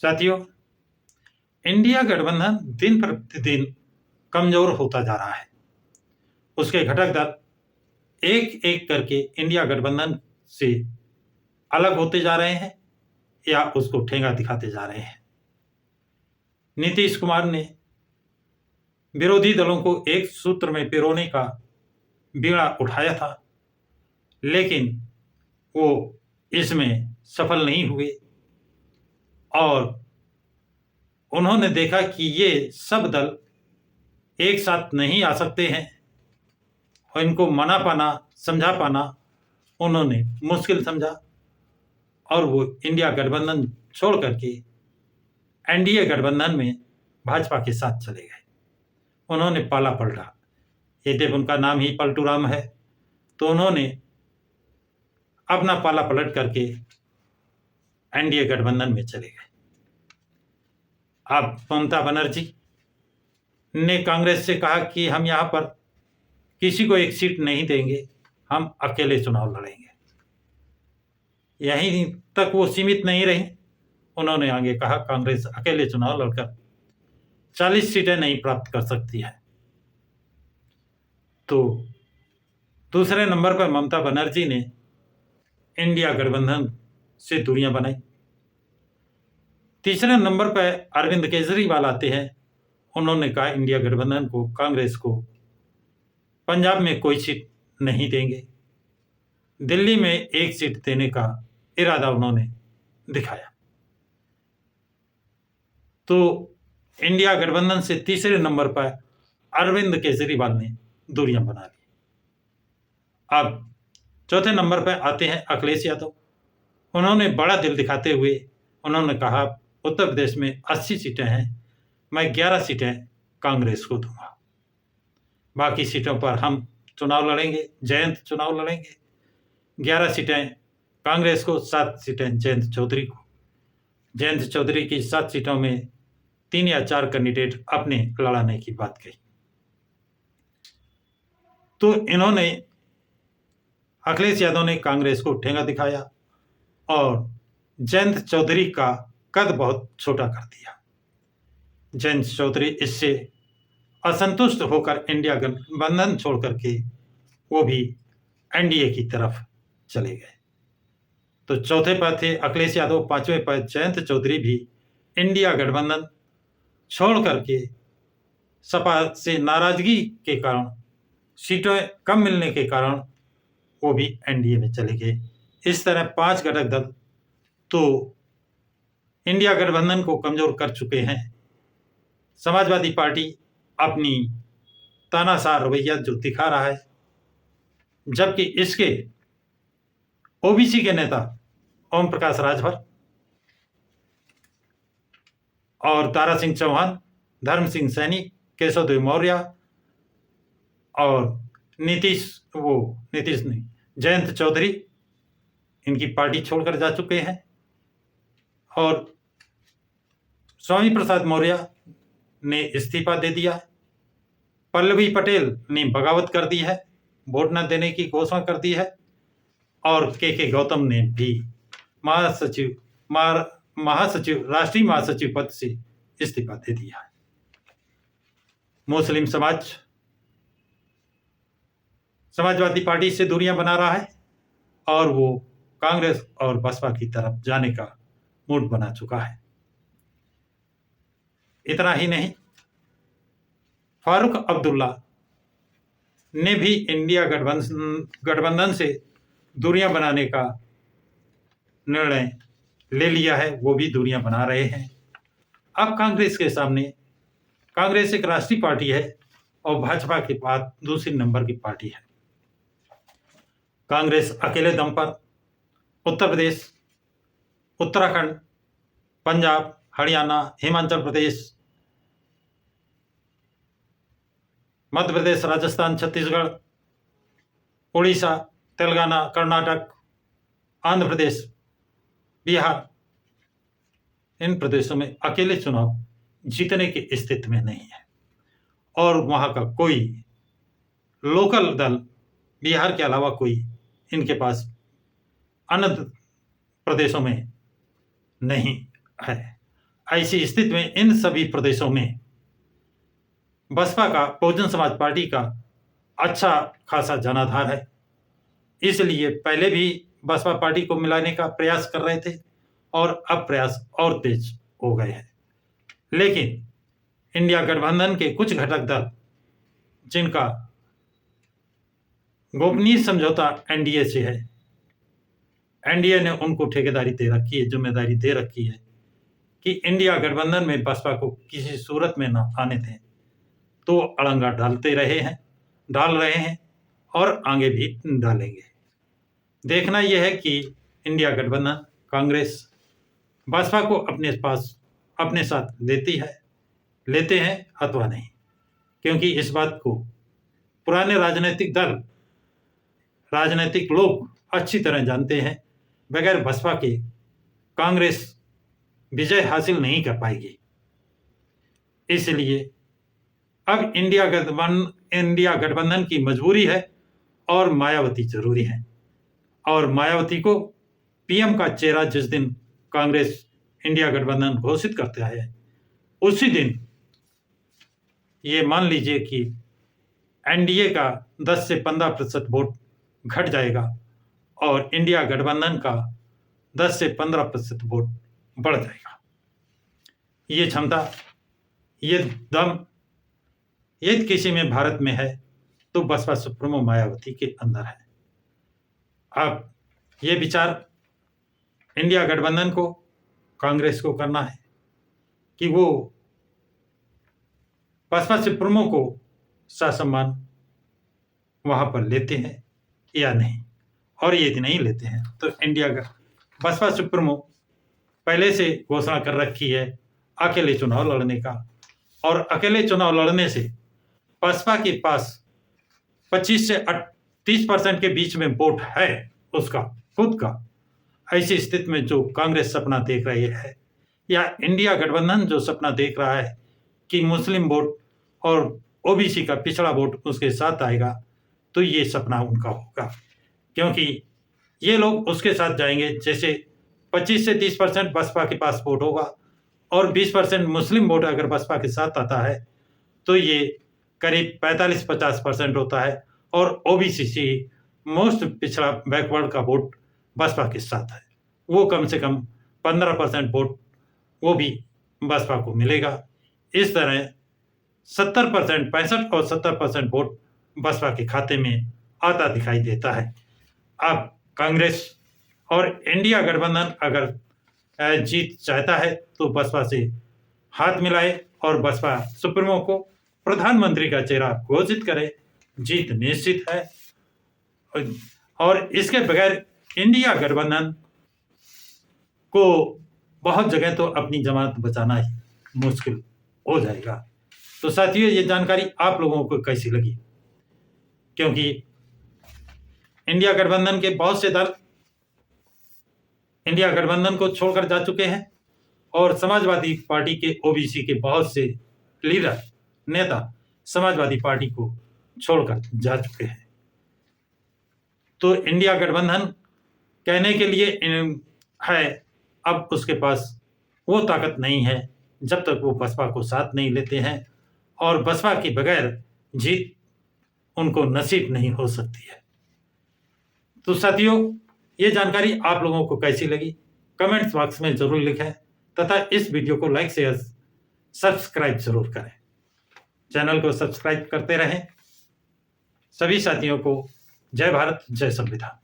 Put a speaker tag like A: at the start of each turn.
A: साथियों, इंडिया गठबंधन दिन प्रतिदिन कमजोर होता जा रहा है। उसके घटक दल एक एक करके इंडिया गठबंधन से अलग होते जा रहे हैं या उसको ठेंगा दिखाते जा रहे हैं। नीतीश कुमार ने विरोधी दलों को एक सूत्र में पिरोने का बीड़ा उठाया था, लेकिन वो इसमें सफल नहीं हुए और उन्होंने देखा कि ये सब दल एक साथ नहीं आ सकते हैं और इनको मना पाना, समझा पाना उन्होंने मुश्किल समझा और वो इंडिया गठबंधन छोड़ करके एनडीए गठबंधन में भाजपा के साथ चले गए। उन्होंने पाला पलटा, यद्यपि उनका नाम ही पलटू राम है, तो उन्होंने अपना पाला पलट करके एनडीए गठबंधन में चले गए। अब ममता बनर्जी ने कांग्रेस से कहा कि हम यहाँ पर किसी को एक सीट नहीं देंगे, हम अकेले चुनाव लड़ेंगे। यहीं तक वो सीमित नहीं रही, उन्होंने आगे कहा कांग्रेस अकेले चुनाव लड़कर 40 सीटें नहीं प्राप्त कर सकती है। तो दूसरे नंबर पर ममता बनर्जी ने इंडिया गठबंधन से दूरियां बनाई। तीसरे नंबर पर अरविंद केजरीवाल आते हैं। उन्होंने कहा इंडिया गठबंधन को, कांग्रेस को पंजाब में कोई सीट नहीं देंगे। दिल्ली में एक सीट देने का इरादा उन्होंने दिखाया। तो इंडिया गठबंधन से तीसरे नंबर पर अरविंद केजरीवाल ने दूरियां बना ली। अब चौथे नंबर पर आते हैं अखिलेश यादव। उन्होंने बड़ा दिल दिखाते हुए उन्होंने कहा उत्तर प्रदेश में 80 सीटें हैं, मैं 11 सीटें कांग्रेस को दूंगा, बाकी सीटों पर हम चुनाव लड़ेंगे, जयंत चुनाव लड़ेंगे। 11 सीटें कांग्रेस को, 7 सीटें जयंत चौधरी को। जयंत चौधरी की 7 सीटों में 3 या 4 कैंडिडेट अपने लड़ाने की बात कही। तो इन्होंने, अखिलेश यादव ने कांग्रेस को ठेंगा दिखाया और जयंत चौधरी का कद बहुत छोटा कर दिया। जयंत चौधरी इससे असंतुष्ट होकर इंडिया गठबंधन छोड़ करके वो भी एनडीए की तरफ चले गए। तो चौथे पर थे अखिलेश यादव, पांचवें पर जयंत चौधरी भी इंडिया गठबंधन छोड़ करके सपा से नाराजगी के कारण, सीटें कम मिलने के कारण वो भी एनडीए में चले गए। इस तरह 5 घटक दल तो इंडिया गठबंधन को कमजोर कर चुके हैं। समाजवादी पार्टी अपनी तानाशाह रवैया जो दिखा रहा है, जबकि इसके ओबीसी के नेता ओम प्रकाश राजभर और तारा सिंह चौहान, धर्म सिंह सैनी, केशव देव मौर्य और जयंत चौधरी इनकी पार्टी छोड़कर जा चुके हैं और स्वामी प्रसाद मौर्य ने इस्तीफा दे दिया। पल्लवी पटेल ने बगावत कर दी है, वोट न देने की घोषणा कर दी है और के गौतम ने भी महासचिव राष्ट्रीय महासचिव पद से इस्तीफा दे दिया है। मुस्लिम समाजवादी पार्टी से दूरियां बना रहा है और वो कांग्रेस और बसपा की तरफ जाने का मूड बना चुका है। इतना ही नहीं, फारूक अब्दुल्ला ने भी इंडिया गठबंधन से दूरियां बनाने का निर्णय ले लिया है, वो भी दूरियां बना रहे हैं। अब कांग्रेस के सामने, कांग्रेस एक राष्ट्रीय पार्टी है और भाजपा के बाद दूसरी नंबर की पार्टी है। कांग्रेस अकेले दम पर उत्तर प्रदेश, उत्तराखंड, पंजाब, हरियाणा, हिमाचल प्रदेश, मध्य प्रदेश, राजस्थान, छत्तीसगढ़, उड़ीसा, तेलंगाना, कर्नाटक, आंध्र प्रदेश, बिहार, इन प्रदेशों में अकेले चुनाव जीतने की स्थिति में नहीं है और वहां का कोई लोकल दल बिहार के अलावा कोई इनके पास अन्य प्रदेशों में नहीं है। ऐसी स्थिति में इन सभी प्रदेशों में बसपा का, बहुजन समाज पार्टी का अच्छा खासा जनाधार है। इसलिए पहले भी बसपा पार्टी को मिलाने का प्रयास कर रहे थे और अब प्रयास और तेज हो गए हैं। लेकिन इंडिया गठबंधन के कुछ घटक दल, जिनका गोपनीय समझौता एनडीए से है, एनडीए ने उनको ठेकेदारी दे रखी है, जिम्मेदारी दे रखी है कि इंडिया गठबंधन में बसपा को किसी सूरत में न आने दें, तो अड़ंगा डाल रहे हैं और आगे भी डालेंगे। देखना यह है कि इंडिया गठबंधन, कांग्रेस बसपा को अपने साथ लेते हैं अथवा नहीं, क्योंकि इस बात को पुराने राजनीतिक लोग अच्छी तरह जानते हैं। बगैर बसपा के कांग्रेस विजय हासिल नहीं कर पाएगी। इसलिए अब इंडिया गठबंधन की मजबूरी है और मायावती जरूरी है। और मायावती को पीएम का चेहरा जिस दिन कांग्रेस इंडिया गठबंधन घोषित करता है, उसी दिन ये मान लीजिए कि एनडीए का 10 से 15% वोट घट जाएगा और इंडिया गठबंधन का 10 से 15% वोट बढ़ जाएगा। ये क्षमता, ये दम यदि किसी में भारत में है तो बसपा सुप्रीमो मायावती के अंदर है। अब ये विचार इंडिया गठबंधन को, कांग्रेस को करना है कि वो बसपा सुप्रीमो को ससम्मान वहां पर लेते हैं या नहीं। और यदि नहीं लेते हैं तो बसपा सुप्रीमो पहले से घोषणा कर रखी है अकेले चुनाव लड़ने का, और अकेले चुनाव लड़ने से बसपा के पास 25 से 30% के बीच में वोट है उसका खुद का। ऐसी स्थिति में जो कांग्रेस सपना देख रही है या इंडिया गठबंधन जो सपना देख रहा है कि मुस्लिम वोट और ओबीसी का पिछड़ा वोट उसके साथ आएगा, तो ये सपना उनका होगा, क्योंकि ये लोग उसके साथ जाएंगे। जैसे 25 से 30% बसपा के पास वोट होगा और 20% मुस्लिम वोट अगर बसपा के साथ आता है तो ये करीब 45-50% होता है, और ओबीसी मोस्ट पिछड़ा बैकवर्ड का वोट बसपा के साथ है, वो कम से कम 15% वोट वो भी बसपा को मिलेगा। इस तरह 65 और 70% वोट बसपा के खाते में आता दिखाई देता है। अब कांग्रेस और इंडिया गठबंधन अगर जीत चाहता है तो बसपा से हाथ मिलाए और बसपा सुप्रीमो को प्रधानमंत्री का चेहरा घोषित करे, जीत निश्चित है। और इसके बगैर इंडिया गठबंधन को बहुत जगह तो अपनी जमानत बचाना ही मुश्किल हो जाएगा। तो साथियों, ये जानकारी आप लोगों को कैसी लगी? क्योंकि इंडिया गठबंधन के बहुत से दल इंडिया गठबंधन को छोड़कर जा चुके हैं और समाजवादी पार्टी के ओबीसी के बहुत से लीडर, नेता समाजवादी पार्टी को छोड़कर जा चुके हैं। तो इंडिया गठबंधन कहने के लिए है, अब उसके पास वो ताकत नहीं है जब तक वो बसपा को साथ नहीं लेते हैं, और बसपा के बगैर जीत उनको नसीब नहीं हो सकती है। तो साथियों, ये जानकारी आप लोगों को कैसी लगी कमेंट्स बॉक्स में जरूर लिखें, तथा इस वीडियो को लाइक शेयर सब्सक्राइब जरूर करें। चैनल को सब्सक्राइब करते रहें। सभी साथियों को जय भारत, जय संविधान।